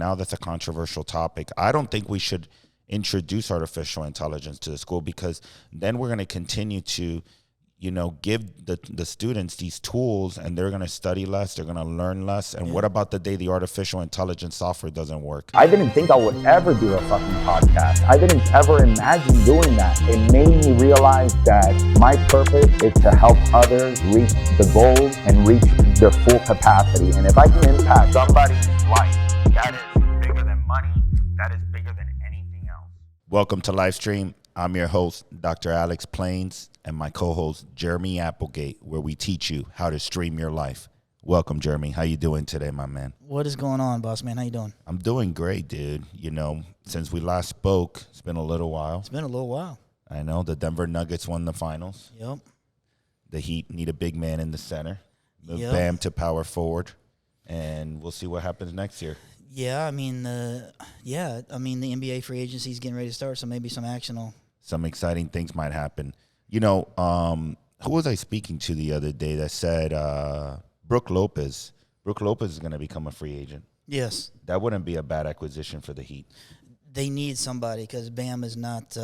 now that's a controversial topic. I don't think we should introduce artificial intelligence to the school, because then we're going to continue to, give the students these tools, and they're going to study less, they're going to learn less. And what about the day the artificial intelligence software doesn't work? I didn't think I would ever do a fucking podcast. I didn't ever imagine doing that. It made me realize that my purpose is to help others reach the goals and reach their full capacity. And if I can impact somebody's life, that is bigger than money. That is bigger than anything else. Welcome to Lifestream. I'm your host, Dr. Alex Plains, and my co-host, Jeremy Applegate, where we teach you how to stream your life. Welcome, Jeremy. How you doing today, my man? What is going on, boss man? How you doing? I'm doing great, dude. Since we last spoke, it's been a little while. It's been a little while. I know. The Denver Nuggets won the finals. Yep. The Heat need a big man in the center. Move Yep. Bam to power forward, and we'll see what happens next year. Yeah, I mean, the NBA free agency is getting ready to start, so maybe some action will. Some exciting things might happen. Who was I speaking to the other day that said Brook Lopez? Brook Lopez is going to become a free agent. Yes. That wouldn't be a bad acquisition for the Heat. They need somebody because Bam is not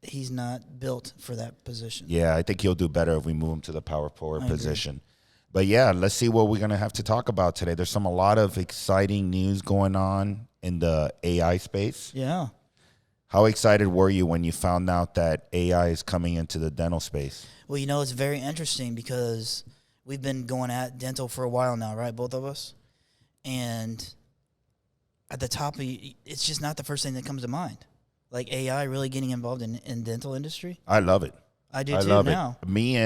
he's not built for that position. Yeah, I think he'll do better if we move him to the power forward I position. agree. But yeah, let's see what we're going to have to talk about today. There's a lot of exciting news going on in the AI space. Yeah. How excited were you when you found out that AI is coming into the dental space? Well, it's very interesting because we've been going at dental for a while now, right, both of us? And at the top, it's just not the first thing that comes to mind. Like AI really getting involved in dental industry. I love it. I do I too love now. it. Me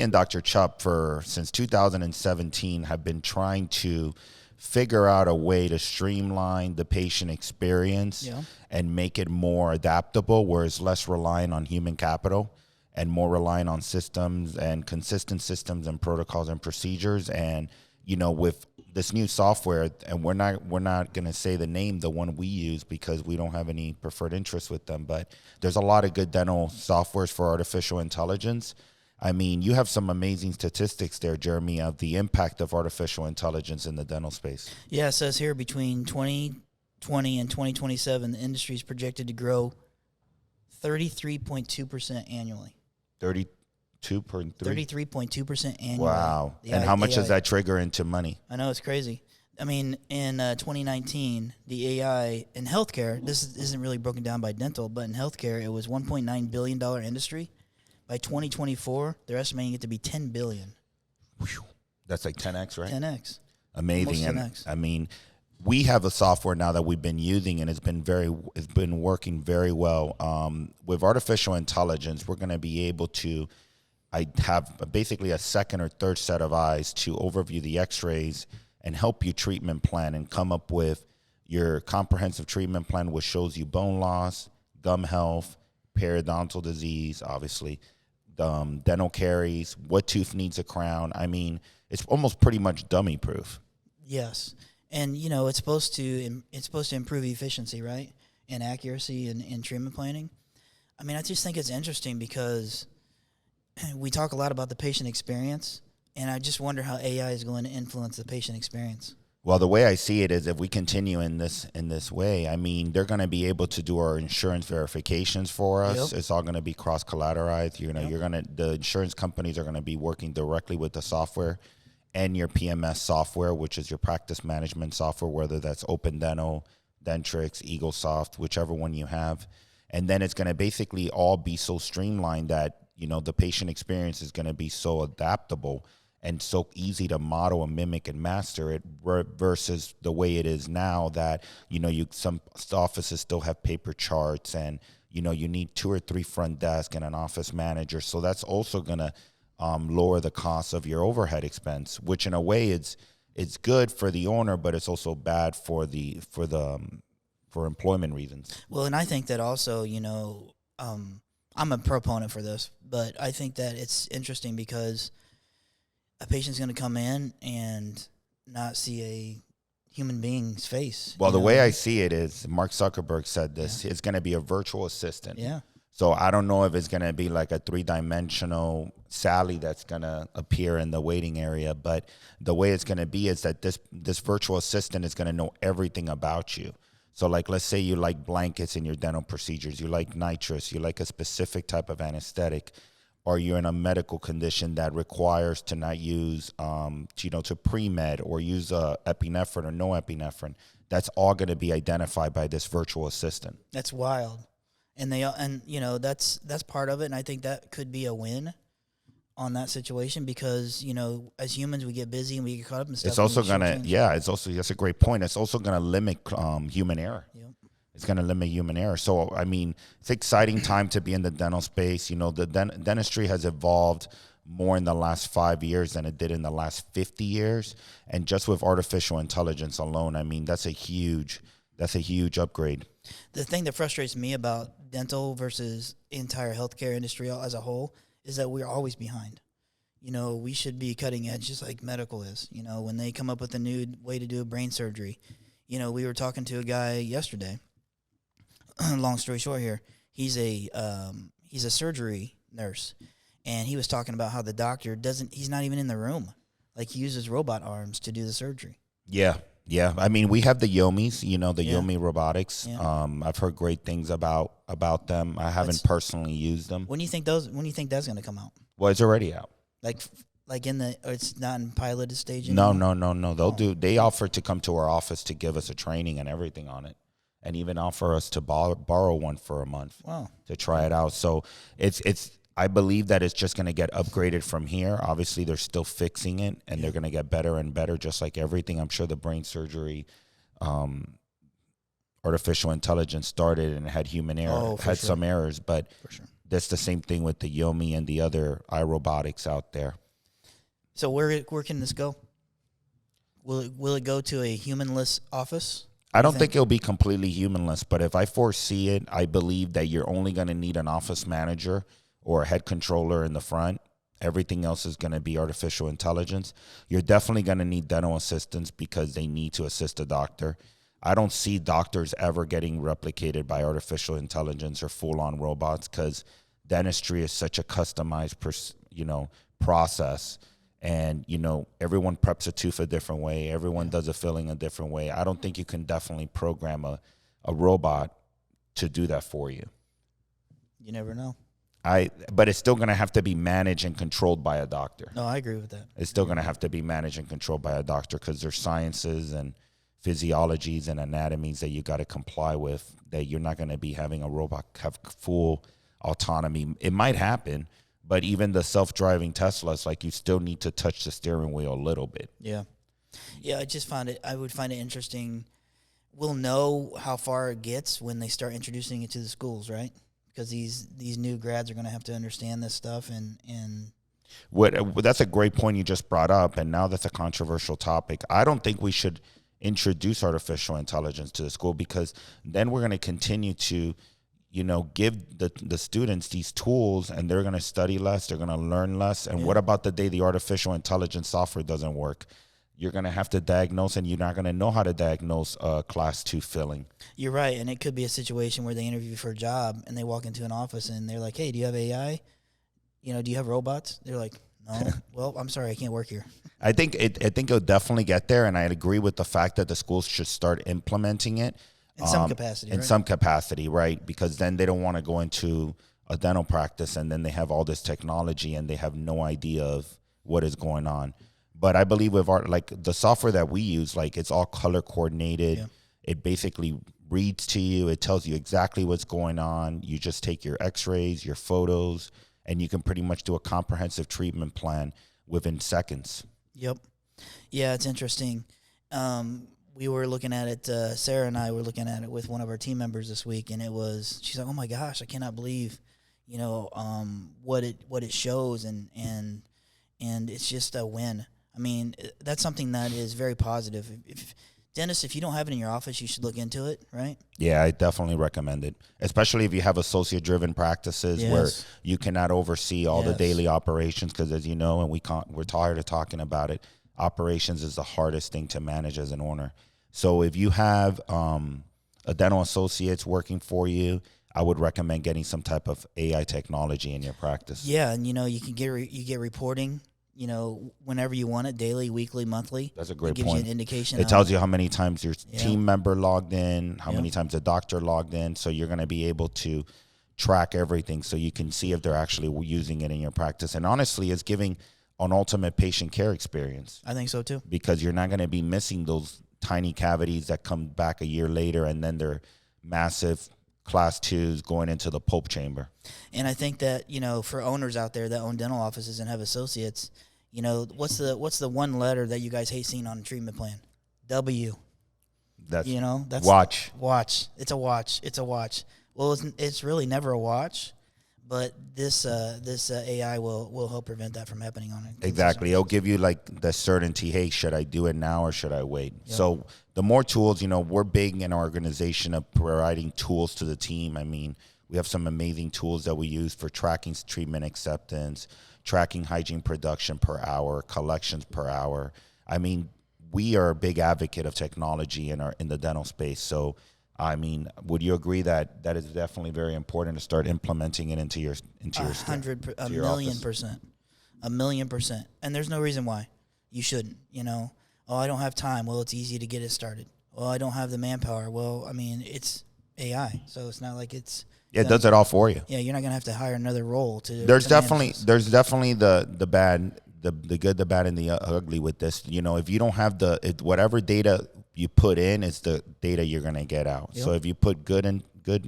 and Dr. Chup since 2017 have been trying to figure out a way to streamline the patient experience and make it more adaptable, where it's less reliant on human capital and more reliant on systems and consistent systems and protocols and procedures. And with this new software, and we're not going to say the name, the one we use, because we don't have any preferred interest with them, but there's a lot of good dental softwares for artificial intelligence. I mean, you have some amazing statistics there, Jeremy, of the impact of artificial intelligence in the dental space. Yeah, it says here between 2020 and 2027, the industry is projected to grow 33.2% annually. 32.3? 33.2% annually. Wow. The And how much AI does that trigger into money? I know, it's crazy. I mean, in 2019, the AI in healthcare, this isn't really broken down by dental, but in healthcare, it was $1.9 billion industry. By 2024, they're estimating it to be $10 billion. Whew. That's like 10x, right? 10x. Amazing. Almost 10x. And I mean, we have a software now that we've been using, and it's been working very well. With artificial intelligence, we're going to be able to have basically a second or third set of eyes to overview the x-rays and help you treatment plan and come up with your comprehensive treatment plan, which shows you bone loss, gum health, periodontal disease, obviously, dental caries, what tooth needs a crown. I mean, it's almost pretty much dummy proof. Yes. And, it's supposed to improve efficiency, right, and accuracy in treatment planning. I mean, I just think it's interesting because we talk a lot about the patient experience, and I just wonder how AI is going to influence the patient experience. Well, the way I see it is, if we continue in this way, I mean, they're going to be able to do our insurance verifications for us. Yep. It's all going to be cross-collateralized. The insurance companies are going to be working directly with the software and your PMS software, which is your practice management software, whether that's Open Dental, Dentrix, EagleSoft, whichever one you have. And then it's going to basically all be so streamlined that, the patient experience is going to be so adaptable and so easy to model and mimic and master it, versus the way it is now that, some offices still have paper charts, and, you need 2 or 3 front desk and an office manager. So that's also going to lower the cost of your overhead expense, which in a way it's good for the owner, but it's also bad for employment reasons. Well, and I think that also, I'm a proponent for this, but I think that it's interesting because a patient's going to come in and not see a human being's face. Well, the way I see it is, Mark Zuckerberg said this, it's going to be a virtual assistant. Yeah. So I don't know if it's going to be like a 3-dimensional Sally that's going to appear in the waiting area. But the way it's going to be is that this virtual assistant is going to know everything about you. So like, let's say you like blankets in your dental procedures, you like nitrous, you like a specific type of anesthetic, or you're in a medical condition that requires to not use, to pre-med or use epinephrine or no epinephrine. That's all going to be identified by this virtual assistant. That's wild. And that's part of it. And I think that could be a win on that situation because, as humans, we get busy and we get caught up in stuff. It's also going to, that's a great point. It's also going to limit human error. Yep. It's going to limit human error. So, I mean, it's an exciting time to be in the dental space. The dentistry has evolved more in the last 5 years than it did in the last 50 years. And just with artificial intelligence alone, I mean, that's a huge upgrade. The thing that frustrates me about dental versus entire healthcare industry as a whole is that we're always behind. We should be cutting edge just like medical is. When they come up with a new way to do a brain surgery. We were talking to a guy yesterday. Long story short here, he's a surgery nurse, and he was talking about how the doctor he's not even in the room. Like, he uses robot arms to do the surgery. Yeah. I mean, we have the Yomis, Yomi robotics. Yeah. I've heard great things about them. I haven't personally used them. When do you think that's going to come out? Well, it's already out. Like it's not in piloted stage anymore? No. They offer to come to our office to give us a training and everything on it, and even offer us to borrow one for a month. Wow. To try it out. So it's. I believe that it's just going to get upgraded from here. Obviously, they're still fixing it, and they're going to get better and better, just like everything. I'm sure the brain surgery, artificial intelligence started and had human error, some errors, but that's the same thing with the Yomi and the other iRobotics out there. So where can this go? Will it go to a humanless office? I don't think it'll be completely humanless, but if I foresee it, I believe that you're only going to need an office manager or a head controller in the front. Everything else is going to be artificial intelligence. You're definitely going to need dental assistants because they need to assist a doctor. I don't see doctors ever getting replicated by artificial intelligence or full-on robots because dentistry is such a customized, process. And, everyone preps a tooth a different way. Everyone does a filling a different way. I don't think you can definitely program a robot to do that for you. You never know. But it's still going to have to be managed and controlled by a doctor. No, I agree with that. It's still going to have to be managed and controlled by a doctor because there's sciences and physiologies and anatomies that you got to comply with, that you're not going to be having a robot have full autonomy. It might happen, but even the self-driving Teslas, like, you still need to touch the steering wheel a little bit. Yeah. I would find it interesting. We'll know how far it gets when they start introducing it to the schools, right? Because these new grads are going to have to understand this stuff and that's a great point you just brought up, and now that's a controversial topic. I don't think we should introduce artificial intelligence to the school because then we're going to continue to, give the students these tools, and they're going to study less, they're going to learn less. And what about the day the artificial intelligence software doesn't work? You're going to have to diagnose, and you're not going to know how to diagnose class 2 filling. You're right, and it could be a situation where they interview for a job, and they walk into an office, and they're like, hey, do you have AI? Do you have robots? They're like, no. Well, I'm sorry, I can't work here. I think it'll definitely get there, and I agree with the fact that the schools should start implementing it. In some capacity, In some capacity, right? Because then they don't want to go into a dental practice, and then they have all this technology, and they have no idea of what is going on. But I believe with the software that we use, it's all color coordinated. Yeah. It basically reads to you. It tells you exactly what's going on. You just take your x-rays, your photos, and you can pretty much do a comprehensive treatment plan within seconds. Yep. Yeah, it's interesting. We were looking at it, Sarah and I were looking at it with one of our team members this week, and she's like, oh my gosh, I cannot believe, what it shows, and it's just a win. I mean, that's something that is very positive. Dentists, if you don't have it in your office, you should look into it, right? Yeah, I definitely recommend it, especially if you have associate-driven practices where you cannot oversee all the daily operations because, as you know, and we're tired of talking about it, operations is the hardest thing to manage as an owner. So if you have a dental associates working for you, I would recommend getting some type of AI technology in your practice. Yeah, and you can get reporting, whenever you want it, daily, weekly, monthly. That's a great point. It gives you an indication. It tells you how many times your team member logged in, how many times the doctor logged in, so you're going to be able to track everything so you can see if they're actually using it in your practice. And honestly, it's giving an ultimate patient care experience. I think so too. Because you're not going to be missing those tiny cavities that come back a year later, and then they're massive class 2s going into the pulp chamber. And I think that, for owners out there that own dental offices and have associates, what's the one letter that you guys hate seeing on a treatment plan? W. That's that's watch. Watch. It's a watch. Well, it's really never a watch, but this AI will help prevent that from happening on it. Exactly. It'll give you like the certainty, hey, should I do it now or should I wait? Yep. So the more tools, we're big in our organization of providing tools to the team. I mean, we have some amazing tools that we use for tracking treatment acceptance, tracking hygiene production per hour, collections per hour. I mean, we are a big advocate of technology in the dental space. So, I mean, would you agree that is definitely very important to start implementing it into your office? 1,000,000%. And there's no reason why you shouldn't. Oh, I don't have time. Well, it's easy to get it started. Well, I don't have the manpower. Well, I mean, it's AI, so it's not like it's. Yeah, it does it all for you. Yeah, you're not gonna have to hire another role to. There's definitely the bad, the good, the bad, and the ugly with this. If you don't have whatever data you put in is the data you're gonna get out. Yep. So if you put good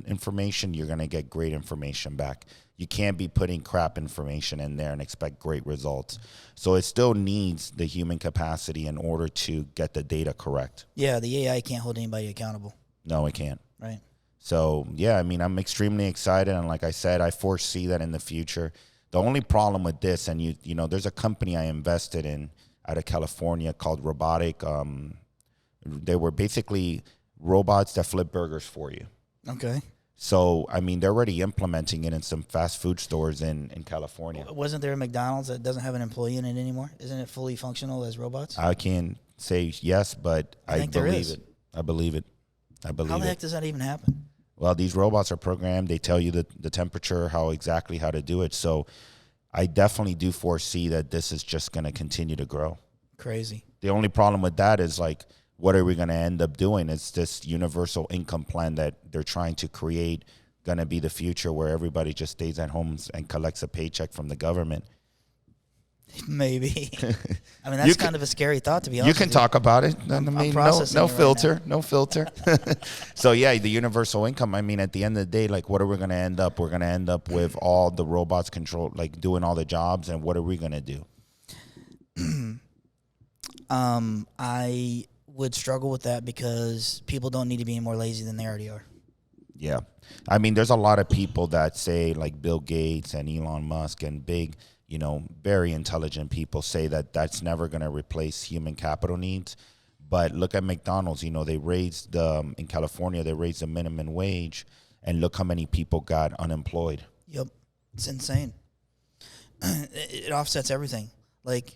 information, you're gonna get great information back. You can't be putting crap information in there and expect great results. So it still needs the human capacity in order to get the data correct. Yeah, the AI can't hold anybody accountable. No, it can't. Right. So, yeah, I mean, I'm extremely excited. And like I said, I foresee that in the future. The only problem with this, and there's a company I invested in out of California called Robotic. They were basically robots that flip burgers for you. Okay. So, I mean, they're already implementing it in some fast food stores in California. Wasn't there a McDonald's that doesn't have an employee in it anymore? Isn't it fully functional as robots? I can't say yes, but I believe it. I believe it. How the heck does that even happen? Well, these robots are programmed. They tell you the temperature, how to do it. So I definitely do foresee that this is just going to continue to grow. Crazy. The only problem with that is like, what are we going to end up doing? It's this universal income plan that they're trying to create going to be the future where everybody just stays at home and collects a paycheck from the government. Maybe. I mean, that's kind of a scary thought, to be honest. You can talk about it. I mean, no filter, right no filter. So, yeah, the universal income, I mean, at the end of the day, like, what are we going to end up? We're going to end up with all the robots doing all the jobs, and what are we going to do? I would struggle with that because people don't need to be any more lazy than they already are. Yeah. I mean, there's a lot of people that say, like Bill Gates and Elon Musk and big, very intelligent people say that that's never going to replace human capital needs. But look at McDonald's. They raised in California, they raised the minimum wage, and look how many people got unemployed. Yep. It's insane. It offsets everything. Like,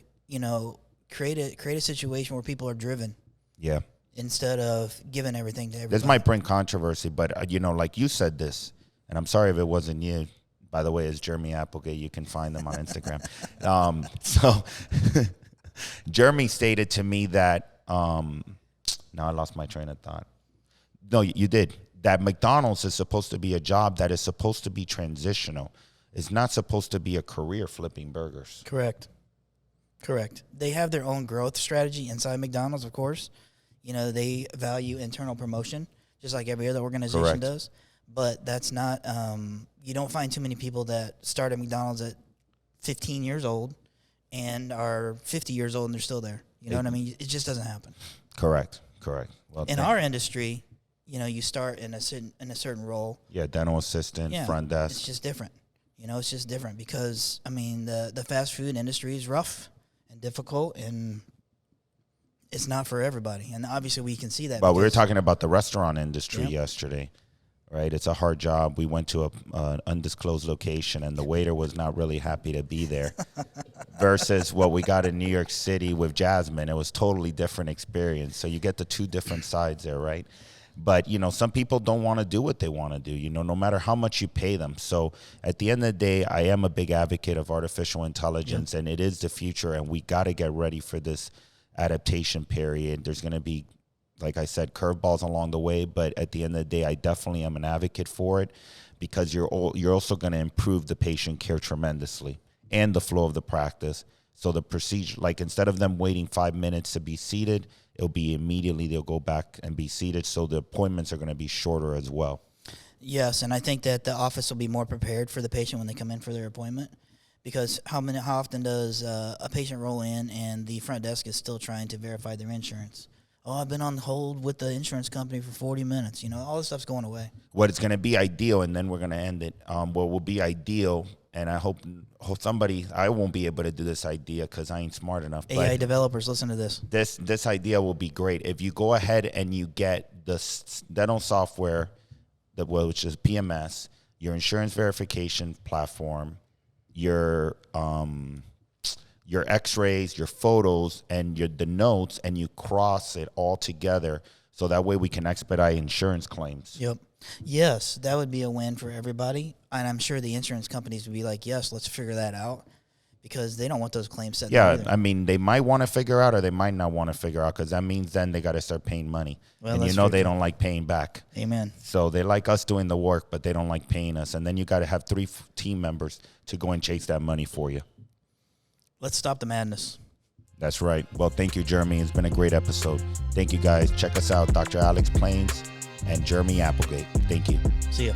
create a situation where people are driven. Yeah. Instead of giving everything to everybody. This might bring controversy, but, like you said this, and I'm sorry if it wasn't you. By the way, it's Jeremy Applegate. You can find them on Instagram. So Jeremy stated to me that, now I lost my train of thought. No, you did. That McDonald's is supposed to be a job that is supposed to be transitional. It's not supposed to be a career flipping burgers. Correct. They have their own growth strategy inside McDonald's, of course. They value internal promotion, just like every other organization does. But that's not, you don't find too many people that start at McDonald's at 15 years old and are 50 years old and they're still there. You know what I mean? It just doesn't happen. Correct. Well, in our industry, you start in a certain role. Yeah, dental assistant, front desk. It's just different. It's just different because, I mean, the fast food industry is rough and difficult, and it's not for everybody. And obviously we can see that. But we were talking about the restaurant industry yesterday, right? It's a hard job. We went to an undisclosed location, and the waiter was not really happy to be there versus what we got in New York City with Jasmine. It was totally different experience. So you get the two different sides there, right? But, some people don't want to do what they want to do, no matter how much you pay them. So at the end of the day, I am a big advocate of artificial intelligence, and it is the future, and we got to get ready for this adaptation period. There's going to be, like I said, curveballs along the way, but at the end of the day, I definitely am an advocate for it, because you're also going to improve the patient care tremendously and the flow of the practice. So the procedure, like instead of them waiting 5 minutes to be seated, it'll be immediately they'll go back and be seated. So the appointments are going to be shorter as well. Yes, and I think that the office will be more prepared for the patient when they come in for their appointment, because how often does a patient roll in and the front desk is still trying to verify their insurance? Oh, I've been on hold with the insurance company for 40 minutes. All this stuff's going away. What it's going to be ideal, and then we're going to end it. What will be ideal, and I hope somebody, I won't be able to do this idea because I ain't smart enough. AI developers, listen to this. This idea will be great. If you go ahead and you get the dental software, which is PMS, your insurance verification platform, your x-rays, your photos, and the notes, and you cross it all together so that way we can expedite insurance claims. Yep. Yes, that would be a win for everybody. And I'm sure the insurance companies would be like, yes, let's figure that out, because they don't want those claims set. Yeah, I mean, they might want to figure out or they might not want to figure out, because that means then they got to start paying money. Well, and they don't like paying back. Amen. So they like us doing the work, but they don't like paying us. And then you got to have 3 team members to go and chase that money for you. Let's stop the madness. That's right. Well, thank you, Jeremy. It's been a great episode. Thank you, guys. Check us out, Dr. Alex Plains and Jeremy Applegate. Thank you. See ya.